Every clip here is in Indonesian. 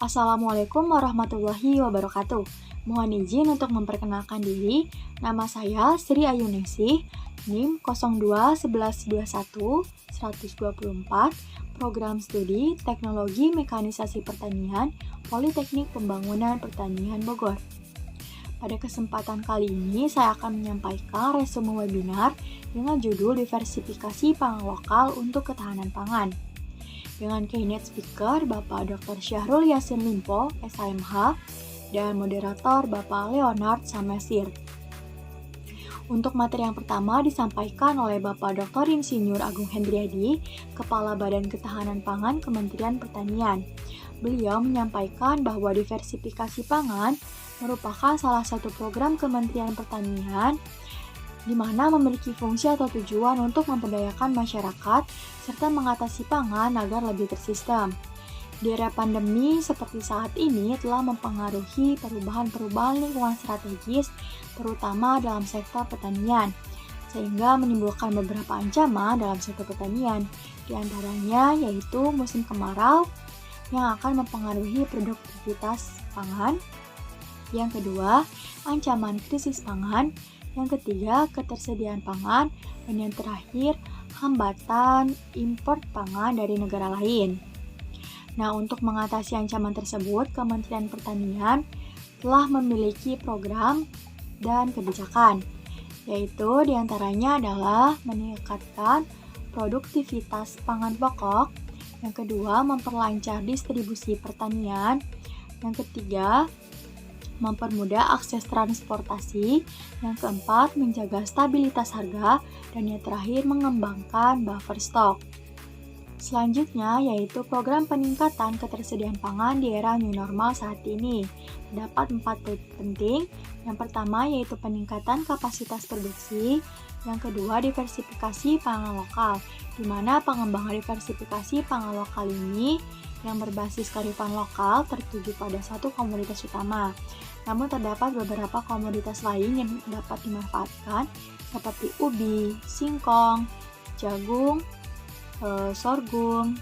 Assalamualaikum warahmatullahi wabarakatuh. Mohon izin untuk memperkenalkan diri. Nama saya Sri Ayuningsih, NIM 021121 Program Studi Teknologi Mekanisasi Pertanian, Politeknik Pembangunan Pertanian Bogor. Pada kesempatan kali ini, saya akan menyampaikan resume webinar dengan judul Diversifikasi Pangan Lokal untuk Ketahanan Pangan. Dengan keynote speaker Bapak Dr. Syahrul Yassin Limpo, SHMH, dan moderator Bapak Leonard Samesir. Untuk materi yang pertama disampaikan oleh Bapak Dr. Insinyur Agung Hendriadi, Kepala Badan Ketahanan Pangan Kementerian Pertanian. Beliau menyampaikan bahwa diversifikasi pangan merupakan salah satu program Kementerian Pertanian di mana memiliki fungsi atau tujuan untuk memberdayakan masyarakat serta mengatasi pangan agar lebih tersistem. Di era pandemi seperti saat ini telah mempengaruhi perubahan-perubahan lingkungan strategis, terutama dalam sektor pertanian, sehingga menimbulkan beberapa ancaman dalam sektor pertanian, di antaranya yaitu musim kemarau yang akan mempengaruhi produktivitas pangan. Yang kedua, ancaman krisis pangan. Yang ketiga, ketersediaan pangan. Dan yang terakhir, hambatan impor pangan dari negara lain. Nah, untuk mengatasi ancaman tersebut, Kementerian Pertanian telah memiliki program dan kebijakan, yaitu diantaranya adalah meningkatkan produktivitas pangan pokok. Yang kedua, memperlancar distribusi pertanian. Yang ketiga, mempermudah akses transportasi. Yang keempat, menjaga stabilitas harga. Dan yang terakhir, mengembangkan buffer stok. Selanjutnya, yaitu program peningkatan ketersediaan pangan di era new normal saat ini. Terdapat 4 poin penting. Yang pertama, yaitu peningkatan kapasitas produksi. Yang kedua, diversifikasi pangan lokal, di mana pengembangan diversifikasi pangan lokal ini yang berbasis kearifan lokal tertuju pada satu komoditas utama. Namun terdapat beberapa komoditas lain yang dapat dimanfaatkan seperti ubi, singkong, jagung, sorghum,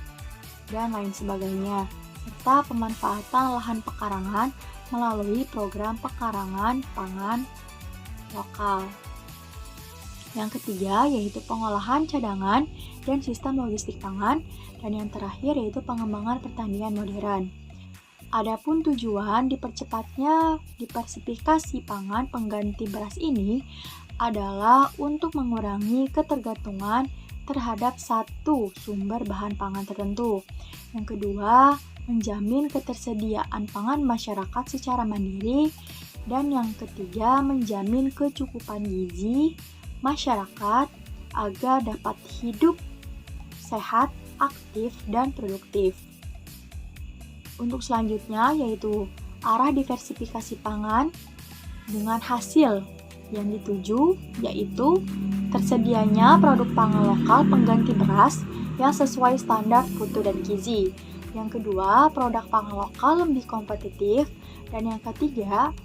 dan lain sebagainya, serta pemanfaatan lahan pekarangan melalui program pekarangan pangan lokal. Yang ketiga yaitu pengolahan cadangan dan sistem logistik pangan, dan yang terakhir yaitu pengembangan pertanian modern. Adapun tujuan dipercepatnya diversifikasi pangan pengganti beras ini adalah untuk mengurangi ketergantungan terhadap satu sumber bahan pangan tertentu. Yang kedua, menjamin ketersediaan pangan masyarakat secara mandiri. Dan yang ketiga, menjamin kecukupan gizi masyarakat agar dapat hidup sehat, aktif, dan produktif. Untuk selanjutnya yaitu arah diversifikasi pangan dengan hasil yang dituju, yaitu tersedianya produk pangan lokal pengganti beras yang sesuai standar mutu dan gizi. Yang kedua, produk pangan lokal lebih kompetitif. Dan yang ketiga,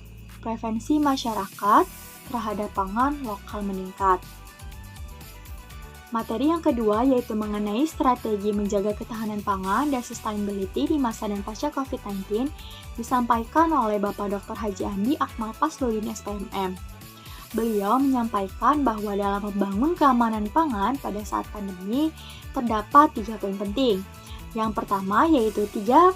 preferensi masyarakat terhadap pangan lokal meningkat. Materi yang kedua yaitu mengenai strategi menjaga ketahanan pangan dan sustainability di masa dan pasca COVID-19 disampaikan oleh Bapak Dr. Haji Andi Akmal Pasludin SPMM. Beliau menyampaikan bahwa dalam membangun keamanan pangan pada saat pandemi terdapat 3 poin penting. Yang pertama yaitu 3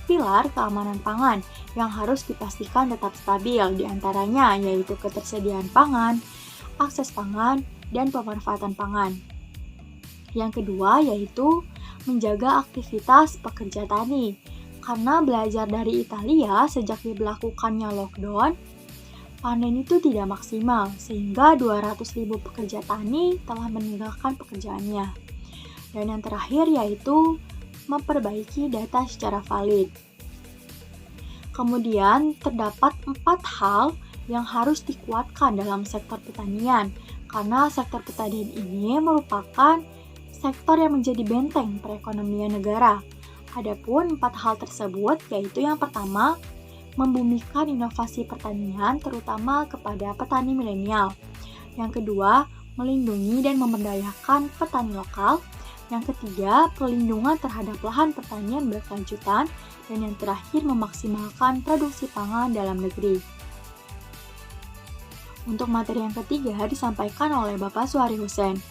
pilar keamanan pangan yang harus dipastikan tetap stabil, diantaranya yaitu ketersediaan pangan, akses pangan, dan pemanfaatan pangan. Yang kedua yaitu menjaga aktivitas pekerja tani. Karena belajar dari Italia sejak diberlakukannya lockdown, panen itu tidak maksimal sehingga 200.000 pekerja tani telah meninggalkan pekerjaannya. Dan yang terakhir yaitu memperbaiki data secara valid. Kemudian terdapat 4 hal yang harus dikuatkan dalam sektor pertanian, karena sektor pertanian ini merupakan sektor yang menjadi benteng perekonomian negara. Adapun 4 hal tersebut yaitu yang pertama, membumikan inovasi pertanian terutama kepada petani milenial. Yang kedua, melindungi dan memberdayakan petani lokal. Yang ketiga, perlindungan terhadap lahan pertanian berkelanjutan. Dan yang terakhir, memaksimalkan produksi pangan dalam negeri. Untuk materi yang ketiga disampaikan oleh Bapak Suhari Hussein,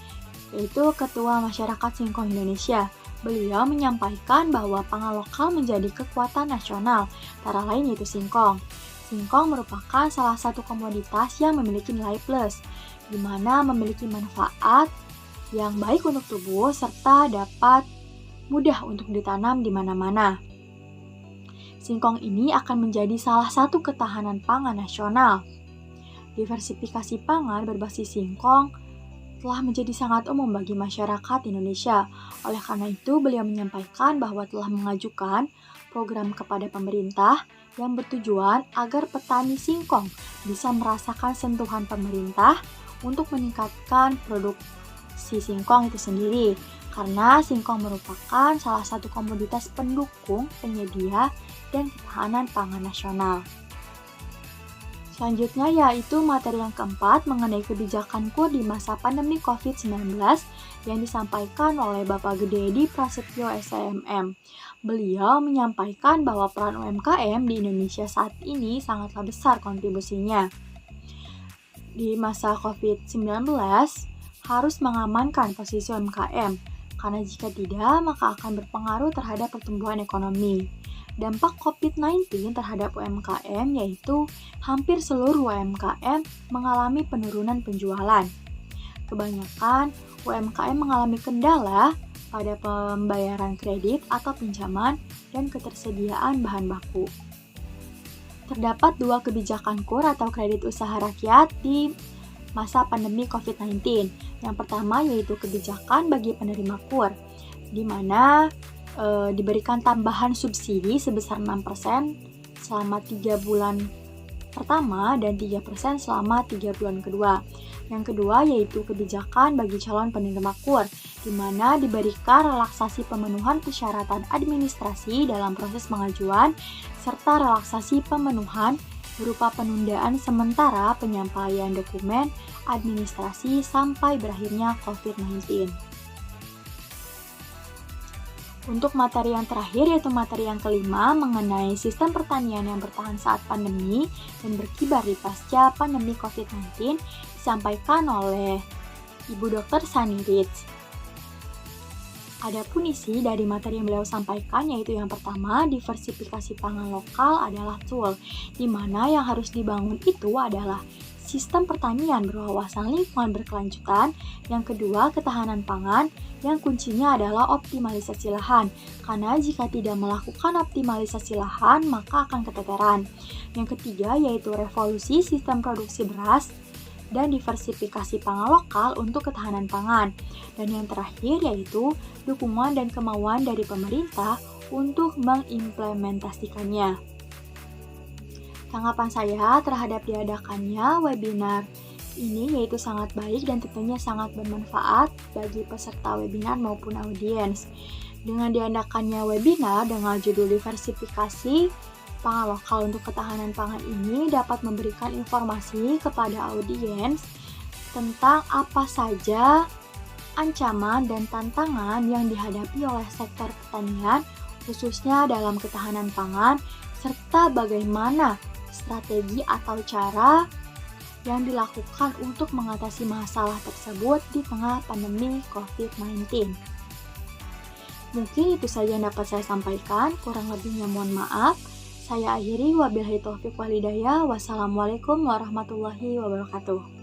yaitu Ketua Masyarakat Singkong Indonesia. Beliau menyampaikan bahwa pangan lokal menjadi kekuatan nasional, antara lain yaitu singkong. Singkong merupakan salah satu komoditas yang memiliki nilai plus, di mana memiliki manfaat yang baik untuk tubuh serta dapat mudah untuk ditanam di mana-mana. Singkong ini akan menjadi salah satu ketahanan pangan nasional. Diversifikasi pangan berbasis singkong telah menjadi sangat umum bagi masyarakat Indonesia. Oleh karena itu, beliau menyampaikan bahwa telah mengajukan program kepada pemerintah yang bertujuan agar petani singkong bisa merasakan sentuhan pemerintah untuk meningkatkan produksi singkong itu sendiri. Karena singkong merupakan salah satu komoditas pendukung, penyedia, dan ketahanan pangan nasional. Selanjutnya yaitu materi yang keempat mengenai kebijakan KUR di masa pandemi COVID-19 yang disampaikan oleh Bapak Gede Edi Prasetyo SMM. Beliau menyampaikan bahwa peran UMKM di Indonesia saat ini sangatlah besar kontribusinya. Di masa COVID-19 harus mengamankan posisi UMKM, karena jika tidak maka akan berpengaruh terhadap pertumbuhan ekonomi. Dampak COVID-19 terhadap UMKM yaitu hampir seluruh UMKM mengalami penurunan penjualan. Kebanyakan UMKM mengalami kendala pada pembayaran kredit atau pinjaman dan ketersediaan bahan baku. Terdapat dua kebijakan KUR atau kredit usaha rakyat di masa pandemi COVID-19. Yang pertama yaitu kebijakan bagi penerima KUR, di mana diberikan tambahan subsidi sebesar 6% selama 3 bulan pertama dan 3% selama 3 bulan kedua. Yang kedua yaitu kebijakan bagi calon penerima KUR, di mana diberikan relaksasi pemenuhan persyaratan administrasi dalam proses pengajuan, serta relaksasi pemenuhan berupa penundaan sementara penyampaian dokumen administrasi sampai berakhirnya COVID-19. Untuk materi yang terakhir yaitu materi yang kelima mengenai sistem pertanian yang bertahan saat pandemi dan berkibar di pasca pandemi COVID-19 disampaikan oleh Ibu Dr. Sani Ritz. Adapun isi dari materi yang beliau sampaikan yaitu yang pertama, diversifikasi pangan lokal adalah tool, di mana yang harus dibangun itu adalah sistem pertanian berwawasan lingkungan berkelanjutan. Yang kedua, ketahanan pangan, yang kuncinya adalah optimalisasi lahan, karena jika tidak melakukan optimalisasi lahan maka akan keteteran. Yang ketiga yaitu revolusi sistem produksi beras dan diversifikasi pangan lokal untuk ketahanan pangan. Dan yang terakhir yaitu dukungan dan kemauan dari pemerintah untuk mengimplementasikannya. Tanggapan saya terhadap diadakannya webinar ini yaitu sangat baik dan tentunya sangat bermanfaat bagi peserta webinar maupun audiens. Dengan diadakannya webinar dengan judul diversifikasi pangan lokal untuk ketahanan pangan ini dapat memberikan informasi kepada audiens tentang apa saja ancaman dan tantangan yang dihadapi oleh sektor pertanian khususnya dalam ketahanan pangan serta bagaimana strategi atau cara yang dilakukan untuk mengatasi masalah tersebut di tengah pandemi COVID-19. Mungkin itu saja yang dapat saya sampaikan, kurang lebihnya mohon maaf. Saya akhiri, wabillahi taufiq wal hidayah. Wassalamualaikum warahmatullahi wabarakatuh.